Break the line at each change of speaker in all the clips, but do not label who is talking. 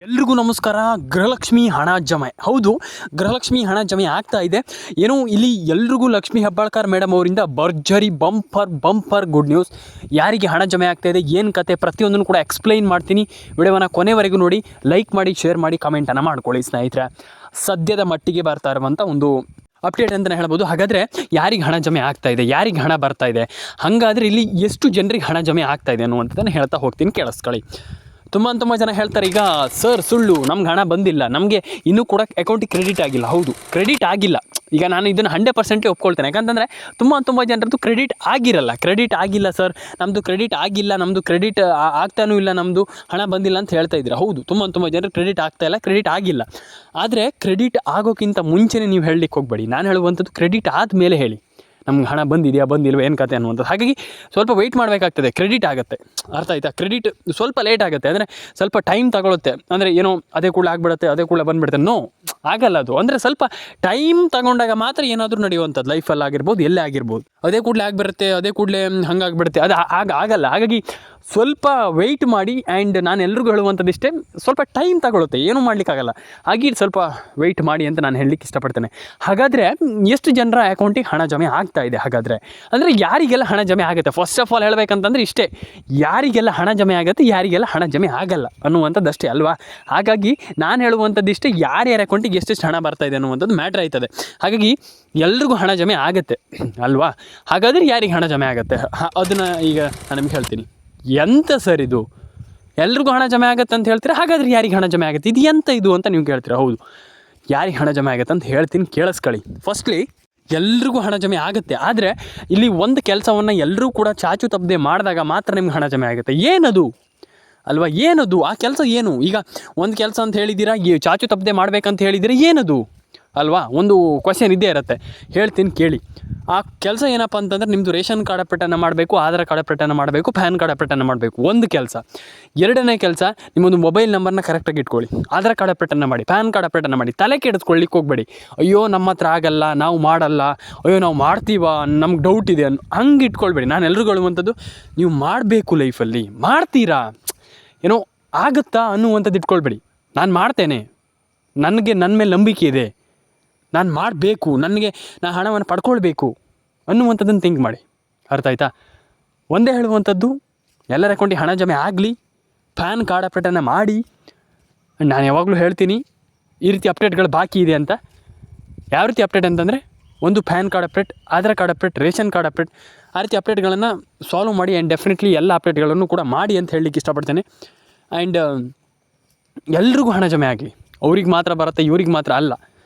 ಎಲ್ರಿಗೂ ನಮಸ್ಕಾರ. ಗೃಹಲಕ್ಷ್ಮಿ ಹಣ ಜಮೆ, ಹೌದು, ಗೃಹಲಕ್ಷ್ಮಿ ಹಣ ಜಮೆ ಆಗ್ತಾ ಇದೆ. ಏನೋ ಇಲ್ಲಿ ಎಲ್ರಿಗೂ ಲಕ್ಷ್ಮಿ ಹೆಬ್ಬಾಳ್ಕರ್ ಮೇಡಮ್ ಅವರಿಂದ ಭರ್ಜರಿ ಬಂಪರ್ ಗುಡ್ ನ್ಯೂಸ್. ಯಾರಿಗೆ ಹಣ ಜಮೆ ಆಗ್ತಾ ಇದೆ, ಏನು ಕತೆ, ಪ್ರತಿಯೊಂದನ್ನು ಕೂಡ ಎಕ್ಸ್ಪ್ಲೈನ್ ಮಾಡ್ತೀನಿ. ವಿಡಿಯೋವನ್ನು ಕೊನೆವರೆಗೂ ನೋಡಿ, ಲೈಕ್ ಮಾಡಿ, ಶೇರ್ ಮಾಡಿ, ಕಮೆಂಟನ್ನು ಮಾಡ್ಕೊಳ್ಳಿ ಸ್ನೇಹಿತರೆ. ಸದ್ಯದ ಮಟ್ಟಿಗೆ ಬರ್ತಾ ಇರುವಂಥ ಒಂದು ಅಪ್ಡೇಟ್ ಅಂತಲೇ ಹೇಳ್ಬೋದು. ಹಾಗಾದರೆ ಯಾರಿಗೆ ಹಣ ಜಮೆ ಆಗ್ತಾ ಇದೆ, ಯಾರಿಗೆ ಹಣ ಬರ್ತಾ ಇದೆ, ಹಾಗಾದರೆ ಇಲ್ಲಿ ಎಷ್ಟು ಜನರಿಗೆ ಹಣ ಜಮೆ ಆಗ್ತಾ ಇದೆ ಅನ್ನುವಂಥದ್ದನ್ನು ಹೇಳ್ತಾ ಹೋಗ್ತೀನಿ, ಕೇಳಿಸ್ಕೊಳ್ಳಿ. ತುಂಬ ಜನ ಹೇಳ್ತಾರೆ, ಈಗ ಸರ್ ಸುಳ್ಳು, ನಮ್ಗೆ ಹಣ ಬಂದಿಲ್ಲ, ನಮಗೆ ಇನ್ನೂ ಕೂಡ ಅಕೌಂಟಿಗೆ ಕ್ರೆಡಿಟ್ ಆಗಿಲ್ಲ. ಹೌದು, ಕ್ರೆಡಿಟ್ ಆಗಿಲ್ಲ. ಈಗ ನಾನು ಇದನ್ನು 100% ಒಪ್ಕೊಳ್ತೇನೆ. ಯಾಕಂತಂದರೆ ತುಂಬ ಜನರದ್ದು ಕ್ರೆಡಿಟ್ ಆಗಿಲ್ಲ ಸರ್, ನಮ್ಮದು ಕ್ರೆಡಿಟ್ ಆಗಿಲ್ಲ, ನಮ್ಮದು ಕ್ರೆಡಿಟ್ ಆಗ್ತಾನೂ ಇಲ್ಲ, ನಮ್ಮದು ಹಣ ಬಂದಿಲ್ಲ ಅಂತ ಹೇಳ್ತಾ ಇದ್ದೀರಾ. ಹೌದು, ತುಂಬ ಜನರು ಕ್ರೆಡಿಟ್ ಆಗ್ತಾಯಿಲ್ಲ, ಕ್ರೆಡಿಟ್ ಆಗಿಲ್ಲ. ಆದರೆ ಕ್ರೆಡಿಟ್ ಆಗೋಕ್ಕಿಂತ ಮುಂಚೆನೇ ನೀವು ಹೇಳಲಿಕ್ಕೆ ಹೋಗಬೇಡಿ. ನಾನು ಹೇಳುವಂಥದ್ದು ಕ್ರೆಡಿಟ್ ಆದಮೇಲೆ ಹೇಳಿ, ನಮ್ಗೆ ಹಣ ಬಂದಿದೆಯಾ ಬಂದಿಲ್ವ ಏನು ಕತೆ ಅನ್ನುವಂಥದ್ದು. ಹಾಗಾಗಿ ಸ್ವಲ್ಪ ವೆಯ್ಟ್ ಮಾಡಬೇಕಾಗ್ತದೆ. ಕ್ರೆಡಿಟ್ ಆಗುತ್ತೆ, ಅರ್ಥ ಆಯ್ತಾ? ಕ್ರೆಡಿಟ್ ಸ್ವಲ್ಪ ಲೇಟ್ ಆಗುತ್ತೆ, ಅಂದರೆ ಸ್ವಲ್ಪ ಟೈಮ್ ತಗೊಳುತ್ತೆ. ಅಂದರೆ ಏನೋ ಅದೇ ಕೂಡ ಆಗಿಬಿಡುತ್ತೆ, ಅದೇ ಕೂಡ ಬಂದುಬಿಡುತ್ತೆ. ನೋ, ಆಗಲ್ಲ ಅದು. ಅಂದರೆ ಸ್ವಲ್ಪ ಟೈಮ್ ತಗೊಂಡಾಗ ಮಾತ್ರ ಏನಾದರೂ ನಡೆಯುವಂಥದ್ದು, ಲೈಫಲ್ಲಿ ಆಗಿರ್ಬೋದು, ಎಲ್ಲೇ ಆಗಿರ್ಬೋದು. ಅದೇ ಕೂಡಲೇ ಆಗಿಬಿಡುತ್ತೆ, ಅದೇ ಕೂಡಲೇ ಹಂಗಾಗಿಬಿಡುತ್ತೆ, ಅದು ಆಗಲ್ಲ. ಹಾಗಾಗಿ ಸ್ವಲ್ಪ ವೆಯ್ಟ್ ಮಾಡಿ. ಆ್ಯಂಡ್ ನಾನು ಎಲ್ರಿಗೂ ಹೇಳುವಂಥದ್ದು ಇಷ್ಟೇ, ಸ್ವಲ್ಪ ಟೈಮ್ ತಗೊಳುತ್ತೆ, ಏನೂ ಮಾಡಲಿಕ್ಕಾಗಲ್ಲ. ಹಾಗೆ ಸ್ವಲ್ಪ ವೆಯ್ಟ್ ಮಾಡಿ ಅಂತ ನಾನು ಹೇಳಲಿಕ್ಕೆ ಇಷ್ಟಪಡ್ತೇನೆ. ಹಾಗಾದರೆ ಎಷ್ಟು ಜನರ ಅಕೌಂಟಿಗೆ ಹಣ ಜಮೆ ಆಗ್ತಾ ಇದೆ? ಹಾಗಾದರೆ ಅಂದರೆ ಯಾರಿಗೆಲ್ಲ ಹಣ ಜಮೆ ಆಗುತ್ತೆ? ಫಸ್ಟ್ ಆಫ್ ಆಲ್ ಹೇಳಬೇಕಂತಂದರೆ ಇಷ್ಟೇ, ಯಾರಿಗೆಲ್ಲ ಹಣ ಜಮೆ ಆಗುತ್ತೆ, ಯಾರಿಗೆಲ್ಲ ಹಣ ಜಮೆ ಆಗಲ್ಲ ಅನ್ನುವಂಥದ್ದು ಅಷ್ಟೇ ಅಲ್ವಾ. ಹಾಗಾಗಿ ನಾನು ಹೇಳುವಂಥದ್ದು ಇಷ್ಟೇ, ಯಾರ್ಯಾರ ಅಕೌಂಟಿಗೆ ಎಷ್ಟೆಷ್ಟು ಹಣ ಬರ್ತಾ ಇದೆ ಅನ್ನುವಂಥದ್ದು ಮ್ಯಾಟ್ರ್ ಆಯ್ತದೆ. ಹಾಗಾಗಿ ಎಲ್ರಿಗೂ ಹಣ ಜಮೆ ಆಗುತ್ತೆ ಅಲ್ವಾ. ಹಾಗಾದರೆ ಯಾರಿಗೆ ಹಣ ಜಮೆ ಆಗುತ್ತೆ ಅದನ್ನು ಈಗ ನಾನು ನಿಮ್ಗೆ ಹೇಳ್ತೀನಿ. ಎಂತ ಸರ್ ಇದು, ಎಲ್ರಿಗೂ ಹಣ ಜಮೆ ಆಗುತ್ತೆ ಅಂತ ಹೇಳ್ತೀರಾ, ಹಾಗಾದರೆ ಯಾರಿಗೆ ಹಣ ಜಮೆ ಆಗುತ್ತೆ, ಇದು ಎಂತ ಇದು ಅಂತ ನೀವು ಕೇಳ್ತೀರಾ. ಹೌದು, ಯಾರಿಗೆ ಹಣ ಜಮೆ ಆಗುತ್ತೆ ಅಂತ ಹೇಳ್ತೀನಿ, ಕೇಳಿಸ್ಕೊಳ್ಳಿ. ಫಸ್ಟ್ಲಿ ಎಲ್ರಿಗೂ ಹಣ ಜಮೆ ಆಗುತ್ತೆ. ಆದರೆ ಇಲ್ಲಿ ಒಂದು ಕೆಲಸವನ್ನು ಎಲ್ಲರೂ ಕೂಡ ಚಾಚು ತಪ್ಪದೆ ಮಾಡಿದಾಗ ಮಾತ್ರ ನಿಮ್ಗೆ ಹಣ ಜಮೆ ಆಗುತ್ತೆ. ಏನದು ಅಲ್ವಾ, ಏನದು ಆ ಕೆಲಸ ಏನು? ಈಗ ಒಂದು ಕೆಲಸ ಅಂತ ಹೇಳಿದ್ದೀರಾ, ಚಾಚು ತಪ್ಪದೆ ಮಾಡಬೇಕಂತ ಹೇಳಿದ್ದೀರಾ, ಏನದು ಅಲ್ವಾ? ಒಂದು ಕ್ವಶನ್ ಇದ್ದೇ ಇರುತ್ತೆ, ಹೇಳ್ತೀನಿ ಕೇಳಿ. ಆ ಕೆಲಸ ಏನಪ್ಪ ಅಂತಂದರೆ, ನಿಮ್ಮದು ರೇಷನ್ ಕಾರ್ಡ್ ಅಪ್ಡೇಟನ್ನು ಮಾಡಬೇಕು, ಆಧಾರ್ ಕಾರ್ಡ್ ಅಪ್ಡೇಟನ್ನು ಮಾಡಬೇಕು, ಪ್ಯಾನ್ ಕಾರ್ಡ್ ಅಪ್ಡೇಟನ್ನು ಮಾಡಬೇಕು, ಒಂದು ಕೆಲಸ. ಎರಡನೇ ಕೆಲಸ, ನಿಮ್ಮೊಂದು ಮೊಬೈಲ್ ನಂಬರ್ನ ಕರೆಕ್ಟಾಗಿ ಇಟ್ಕೊಳ್ಳಿ, ಆಧಾರ್ ಕಾರ್ಡ್ ಅಪ್ಡೇಟನ್ನು ಮಾಡಿ, ಪ್ಯಾನ್ ಕಾರ್ಡ್ ಅಪ್ಡೇಟನ್ನು ಮಾಡಿ. ತಲೆ ಕೆಡಿಸ್ಕೊಳ್ಳಿಕ್ಕೆ ಹೋಗಬೇಡಿ. ಅಯ್ಯೋ ನಮ್ಮ ಹತ್ರ ಆಗಲ್ಲ, ನಾವು ಮಾಡಲ್ಲ, ಅಯ್ಯೋ ನಾವು ಮಾಡ್ತೀವ, ನಮ್ಗೆ ಡೌಟ್ ಇದೆ ಹಂಗೆ ಇಟ್ಕೊಳ್ಬೇಡಿ. ನಾನು ಎಲ್ರಿಗೂ ಹೇಳುವಂಥದ್ದು, ನೀವು ಮಾಡಬೇಕು, ಲೈಫಲ್ಲಿ ಮಾಡ್ತೀರಾ, ಏನೋ ಆಗುತ್ತಾ ಅನ್ನುವಂಥದ್ದು ಇಟ್ಕೊಳ್ಬೇಡಿ. ನಾನು ಮಾಡ್ತೇನೆ, ನನಗೆ ನನ್ನ ಮೇಲೆ ನಂಬಿಕೆ ಇದೆ, ನಾನು ಮಾಡಬೇಕು, ನಾನು ಹಣವನ್ನು ಪಡ್ಕೊಳ್ಬೇಕು ಅನ್ನುವಂಥದ್ದನ್ನು ಥಿಂಕ್ ಮಾಡಿ. ಅರ್ಥ ಆಯ್ತಾ? ಒಂದೇ ಹೇಳುವಂಥದ್ದು, ಎಲ್ಲರ ಅಕೌಂಟಿಗೆ ಹಣ ಜಮೆ ಆಗಲಿ, ಪ್ಯಾನ್ ಕಾರ್ಡ್ ಅಪ್ಡೇಟನ್ನು ಮಾಡಿ. ನಾನು ಯಾವಾಗಲೂ ಹೇಳ್ತೀನಿ, ಈ ರೀತಿ ಅಪ್ಡೇಟ್ಗಳು ಬಾಕಿ ಇದೆ ಅಂತ. ಯಾವ ರೀತಿ ಅಪ್ಡೇಟ್ ಅಂತಂದರೆ, ಒಂದು PAN card update, Aadhaar card update, ration card update, ಆ ರೀತಿ ಅಪ್ಡೇಟ್ಗಳನ್ನು ಸಾಲ್ವ್ ಮಾಡಿ. ಆ್ಯಂಡ್ ಡೆಫಿನೆಟ್ಲಿ ಎಲ್ಲ ಅಪ್ಡೇಟ್ಗಳನ್ನು ಕೂಡ ಮಾಡಿ ಅಂತ ಹೇಳಲಿಕ್ಕೆ ಇಷ್ಟಪಡ್ತೇನೆ. ಆ್ಯಂಡ್ ಎಲ್ರಿಗೂ ಹಣ ಜಮೆ ಆಗಲಿ, ಅವ್ರಿಗೆ ಮಾತ್ರ ಬರುತ್ತೆ, ಇವ್ರಿಗೆ ಮಾತ್ರ ಅಲ್ಲ,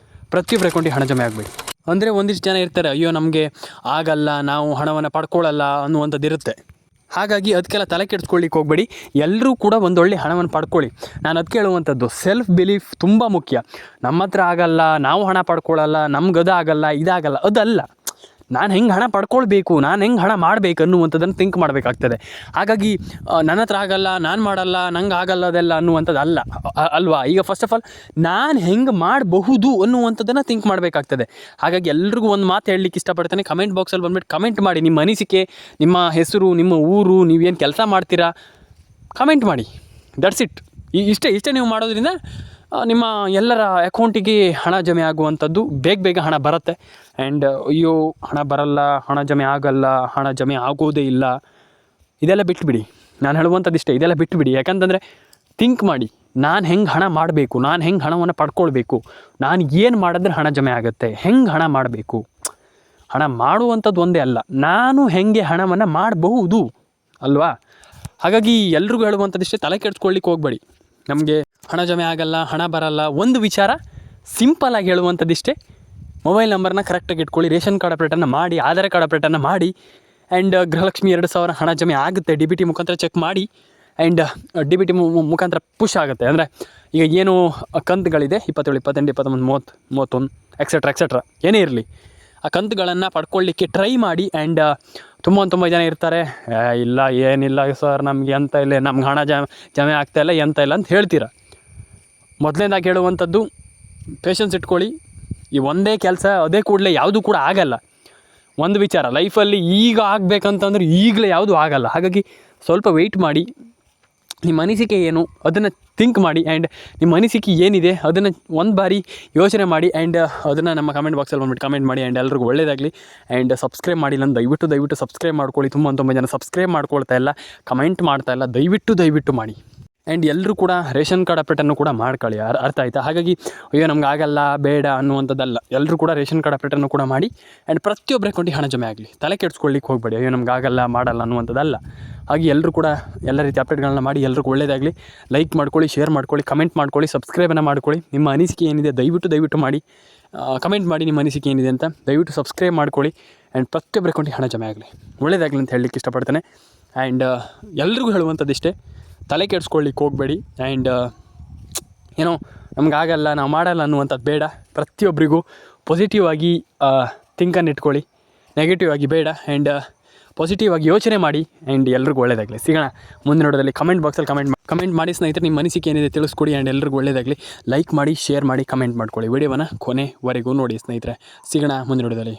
ಪ್ರತಿಯೊಬ್ಬರ ಅಕೌಂಟಿಗೆ ಹಣ ಜಮೆ ಆಗಬೇಡಿ. ಅಂದರೆ ಒಂದಿಷ್ಟು ಜನ ಇರ್ತಾರೆ, ಅಯ್ಯೋ ನಮಗೆ ಆಗಲ್ಲ, ನಾವು ಹಣವನ್ನು ಪಡ್ಕೊಳ್ಳಲ್ಲ ಅನ್ನುವಂಥದ್ದು ಇರುತ್ತೆ. ಹಾಗಾಗಿ ಅದಕ್ಕೆಲ್ಲ ತಲೆ ಕೆಡಿಸ್ಕೊಳ್ಳಿಕ್ಕೆ ಹೋಗಬೇಡಿ. ಎಲ್ಲರೂ ಕೂಡ ಒಂದೊಳ್ಳೆ ಹಣವನ್ನು ಪಡ್ಕೊಳ್ಳಿ. ನಾನು ಅದಕ್ಕೆ ಹೇಳುವಂಥದ್ದು, ಸೆಲ್ಫ್ ಬಿಲೀಫ್ ತುಂಬ ಮುಖ್ಯ. ನಮ್ಮ ಹತ್ರ ಆಗಲ್ಲ, ನಾವು ಹಣ ಪಡ್ಕೊಳ್ಳಲ್ಲ, ನಮ್ಗೆ ಅದಾಗಲ್ಲ, ಇದಾಗಲ್ಲ, ಅದಲ್ಲ. ನಾನು ಹೆಂಗೆ ಹಣ ಪಡ್ಕೊಳ್ಬೇಕು, ನಾನು ಹೆಂಗೆ ಹಣ ಮಾಡಬೇಕು ಅನ್ನುವಂಥದ್ದನ್ನು ಥಿಂಕ್ ಮಾಡಬೇಕಾಗ್ತದೆ. ಹಾಗಾಗಿ ನನ್ನ ಹತ್ರ ಆಗಲ್ಲ, ನಾನು ಮಾಡಲ್ಲ, ನಂಗೆ ಆಗಲ್ಲ, ಅದೆಲ್ಲ ಅನ್ನುವಂಥದ್ದು ಅಲ್ಲ ಅಲ್ವಾ. ಈಗ ಫಸ್ಟ್ ಆಫ್ ಆಲ್ ನಾನು ಹೆಂಗೆ ಮಾಡಬಹುದು ಅನ್ನುವಂಥದ್ದನ್ನು ಥಿಂಕ್ ಮಾಡಬೇಕಾಗ್ತದೆ. ಹಾಗಾಗಿ ಎಲ್ರಿಗೂ ಒಂದು ಮಾತು ಹೇಳಲಿಕ್ಕೆ ಇಷ್ಟಪಡ್ತೇನೆ. ಕಮೆಂಟ್ ಬಾಕ್ಸಲ್ಲಿ ಬಂದುಬಿಟ್ಟು ಕಮೆಂಟ್ ಮಾಡಿ, ನಿಮ್ಮ ಅನಿಸಿಕೆ, ನಿಮ್ಮ ಹೆಸರು, ನಿಮ್ಮ ಊರು, ನೀವೇನು ಕೆಲಸ ಮಾಡ್ತೀರಾ, ಕಮೆಂಟ್ ಮಾಡಿ. That's it. ಇಷ್ಟೇ ನೀವು ಮಾಡೋದ್ರಿಂದ ನಿಮ್ಮ ಎಲ್ಲರ ಅಕೌಂಟಿಗೆ ಹಣ ಜಮೆ ಆಗುವಂಥದ್ದು ಬೇಗ ಹಣ ಬರುತ್ತೆ. ಆ್ಯಂಡ್ ಅಯ್ಯೋ ಹಣ ಬರಲ್ಲ, ಹಣ ಜಮೆ ಆಗಲ್ಲ, ಹಣ ಜಮೆ ಆಗೋದೇ ಇಲ್ಲ, ಇದೆಲ್ಲ ಬಿಟ್ಟುಬಿಡಿ. ನಾನು ಹೇಳುವಂಥದ್ದು ಇಷ್ಟೇ, ಇದೆಲ್ಲ ಬಿಟ್ಟುಬಿಡಿ. ಯಾಕಂತಂದರೆ ಥಿಂಕ್ ಮಾಡಿ, ನಾನು ಹೆಂಗೆ ಹಣ ಮಾಡಬೇಕು, ನಾನು ಹೆಂಗೆ ಹಣವನ್ನು ಪಡ್ಕೊಳ್ಬೇಕು, ನಾನು ಏನು ಮಾಡಿದ್ರೆ ಹಣ ಜಮೆ ಆಗುತ್ತೆ, ಹೆಂಗೆ ಹಣ ಮಾಡಬೇಕು. ಹಣ ಮಾಡುವಂಥದ್ದು ಒಂದೇ ಅಲ್ಲ, ನಾನು ಹೆಂಗೆ ಹಣವನ್ನು ಮಾಡಬಹುದು ಅಲ್ವಾ. ಹಾಗಾಗಿ ಎಲ್ರಿಗೂ ಹೇಳುವಂಥದ್ದು ಇಷ್ಟೇ, ತಲೆ ಕೆಡಿಸ್ಕೊಳ್ಳಿಕ್ಕೆ ಹೋಗಬೇಡಿ. ನಮಗೆ ಹಣ ಜಮೆ ಆಗಲ್ಲ, ಹಣ ಬರಲ್ಲ, ಒಂದು ವಿಚಾರ ಸಿಂಪಲಾಗಿ ಹೇಳುವಂಥದ್ದಿಷ್ಟೇ, ಮೊಬೈಲ್ ನಂಬರ್ನ ಕರೆಕ್ಟಾಗಿ ಇಟ್ಕೊಳ್ಳಿ, ರೇಷನ್ ಕಾರ್ಡ್ ಅಪ್ಡೇಟನ್ನು ಮಾಡಿ, ಆಧಾರ್ ಕಾರ್ಡ್ ಅಪ್ಡೇಟನ್ನು ಮಾಡಿ. ಆ್ಯಂಡ್ ಗೃಹಲಕ್ಷ್ಮಿ 2000 ಹಣ ಜಮೆ ಆಗುತ್ತೆ, DBT ಮುಖಾಂತರ ಚೆಕ್ ಮಾಡಿ. ಆ್ಯಂಡ್ DBT ಮುಖಾಂತರ ಪುಷ್ ಆಗುತ್ತೆ. ಅಂದರೆ ಈಗ ಏನು ಕಂತುಗಳಿದೆ, 27, 28, 23, 31 ಎಕ್ಸೆಟ್ರಾ ಏನೇ ಇರಲಿ, ಆ ಕಂತುಗಳನ್ನು ಪಡ್ಕೊಳ್ಳಿಕ್ಕೆ ಟ್ರೈ ಮಾಡಿ. ಆ್ಯಂಡ್ ತುಂಬ ಜನ ಇರ್ತಾರೆ, ಇಲ್ಲ ಏನಿಲ್ಲ ಸರ್, ನಮಗೆ ಎಂತ ಇಲ್ಲ, ನಮ್ಗೆ ಹಣ ಜಮೆ ಆಗ್ತಾಯಿಲ್ಲ, ಎಂತ ಇಲ್ಲ ಅಂತ ಹೇಳ್ತೀರ. ಮೊದಲನೇದಾಗಿ ಹೇಳುವಂಥದ್ದು, ಪೇಷನ್ಸ್ ಇಟ್ಕೊಳ್ಳಿ. ಈ ಒಂದೇ ಕೆಲಸ ಅದೇ ಕೂಡಲೇ ಯಾವುದೂ ಕೂಡ ಆಗಲ್ಲ. ಒಂದು ವಿಚಾರ ಲೈಫಲ್ಲಿ ಈಗ ಆಗಬೇಕಂತಂದ್ರೆ ಈಗಲೇ ಯಾವುದೂ ಆಗಲ್ಲ. ಹಾಗಾಗಿ ಸ್ವಲ್ಪ ವೆಯ್ಟ್ ಮಾಡಿ. ನಿಮ್ಮ ಅನಿಸಿಕೆ ಏನು ಅದನ್ನು ಥಿಂಕ್ ಮಾಡಿ. ಆ್ಯಂಡ್ ನಿಮ್ಮ ಅನಿಸಿಕೆ ಏನಿದೆ ಅದನ್ನು ಒಂದು ಬಾರಿ ಯೋಚನೆ ಮಾಡಿ ಆ್ಯಂಡ್ ಅದನ್ನು ನಮ್ಮ ಕಮೆಂಟ್ ಬಾಕ್ಸಲ್ಲಿ ಬಂದುಬಿಟ್ಟು ಕಮೆಂಟ್ ಮಾಡಿ. ಆ್ಯಂಡ್ ಎಲ್ರಿಗೂ ಒಳ್ಳೆಯದಾಗಲಿ. ಆ್ಯಂಡ್ ಸಬ್ಸ್ಕ್ರೈಬ್ ಮಾಡಿಲ್ಲ ದಯವಿಟ್ಟು ಸಬ್ಸ್ಕ್ರೈಬ್ ಮಾಡ್ಕೊಳ್ಳಿ. ತುಂಬ ಜನ ಸಬ್ಸ್ಕ್ರೈಬ್ ಮಾಡ್ಕೊಳ್ತಾ ಇಲ್ಲ, ಕಮೆಂಟ್ ಮಾಡ್ತಾ ಇಲ್ಲ. ದಯವಿಟ್ಟು ಮಾಡಿ. ಆ್ಯಂಡ್ ಎಲ್ಲರೂ ಕೂಡ ರೇಷನ್ ಕಾರ್ಡ್ ಅಪ್ಡೇಟನ್ನು ಕೂಡ ಮಾಡ್ಕೊಳ್ಳಿ. ಅರ್ಥ ಆಯಿತಾ? ಹಾಗಾಗಿ ಅಯ್ಯೋ ನಮ್ಗೆ ಆಗಲ್ಲ ಬೇಡ ಅನ್ನುವಂಥದ್ದಲ್ಲ. ಎಲ್ಲರೂ ಕೂಡ ರೇಷನ್ ಕಾರ್ಡ್ ಅಪ್ಡೇಟನ್ನು ಕೂಡ ಮಾಡಿ. ಆ್ಯಂಡ್ ಪ್ರತಿಯೊಬ್ಬರ ಅಕೌಂಟಿಗೆ ಹಣ ಜಮೆ ಆಗಲಿ. ತಲೆ ಕೆಡಿಸ್ಕೊಳ್ಳಿಕ್ಕೆ ಹೋಗಬೇಡಿ. ಅಯ್ಯೋ ನಮ್ಗೆ ಆಗಲ್ಲ ಮಾಡಲ್ಲ ಅನ್ನುವಂಥದ್ದಲ್ಲ. ಹಾಗೆ ಎಲ್ಲರೂ ಕೂಡ ಎಲ್ಲ ರೀತಿ ಅಪ್ಡೇಟ್ಗಳನ್ನ ಮಾಡಿ. ಎಲ್ರಿಗೂ ಒಳ್ಳೆಯದಾಗಲಿ. ಲೈಕ್ ಮಾಡ್ಕೊಳ್ಳಿ, ಶೇರ್ ಮಾಡ್ಕೊಳ್ಳಿ, ಕಮೆಂಟ್ ಮಾಡ್ಕೊಳ್ಳಿ, ಸಬ್ಸ್ಕ್ರೈಬನ್ನು ಮಾಡ್ಕೊಳ್ಳಿ. ನಿಮ್ಮ ಅನಿಸಿಕೆ ಏನಿದೆ ದಯವಿಟ್ಟು ಮಾಡಿ. ಕಮೆಂಟ್ ಮಾಡಿ ನಿಮ್ಮ ಅನಿಸಿಕೆ ಏನಿದೆ ಅಂತ. ದಯವಿಟ್ಟು ಸಬ್ಸ್ಕ್ರೈಬ್ ಮಾಡ್ಕೊಳ್ಳಿ. ಆ್ಯಂಡ್ ಪ್ರತಿಯೊಬ್ಬರ ಅಕೌಂಟಿಗೆ ಹಣ ಜಮೆ ಆಗಲಿ. ಒಳ್ಳೆಯದಾಗಲಿ ಅಂತ ಹೇಳಲಿಕ್ಕೆ ಇಷ್ಟಪಡ್ತೇನೆ. ಆ್ಯಂಡ್ ಎಲ್ರಿಗೂ ಹೇಳುವಂಥದ್ದಿಷ್ಟೇ, ತಲೆ ಕೆಡಿಸ್ಕೊಳ್ಳಿಕ್ಕೆ ಹೋಗಬೇಡಿ. ಆ್ಯಂಡ್ ಏನೋ ನಮಗಾಗಲ್ಲ ನಾವು ಮಾಡಲ್ಲ ಅನ್ನುವಂಥದ್ದು ಬೇಡ. ಪ್ರತಿಯೊಬ್ಬರಿಗೂ ಪಾಸಿಟಿವ್ ಆಗಿ ಥಿಂಕನ್ನು ಇಟ್ಕೊಳ್ಳಿ, ನೆಗೆಟಿವ್ ಆಗಿ ಬೇಡ. ಆ್ಯಂಡ್ ಪಾಸಿಟಿವ್ ಆಗಿ ಯೋಚನೆ ಮಾಡಿ. ಆ್ಯಂಡ್ ಎಲ್ರಿಗೂ ಒಳ್ಳೆಯದಾಗಲಿ. ಸಿಗೋಣ ಮುಂದಿನ ನೋಡೋದಲ್ಲಿ. ಕಮೆಂಟ್ ಬಾಕ್ಸಲ್ಲಿ ಕಮೆಂಟ್ ಮಾಡಿ ಸ್ನೇಹಿತರೆ. ನಿಮ್ಮ ಅನಿಸಿಕೆ ಏನಿದೆ ತಿಳಿಸ್ಕೊಡಿ. ಆ್ಯಂಡ್ ಎಲ್ರಿಗೂ ಒಳ್ಳೆಯದಾಗಲಿ. ಲೈಕ್ ಮಾಡಿ, ಶೇರ್ ಮಾಡಿ, ಕಮೆಂಟ್ ಮಾಡ್ಕೊಳ್ಳಿ. ವಿಡಿಯೋವನ್ನು ಕೊನೆವರೆಗೂ ನೋಡಿ ಸ್ನೇಹಿತರೆ. ಸಿಗೋಣ ಮುಂದಿನ ನೋಡೋದಲ್ಲಿ.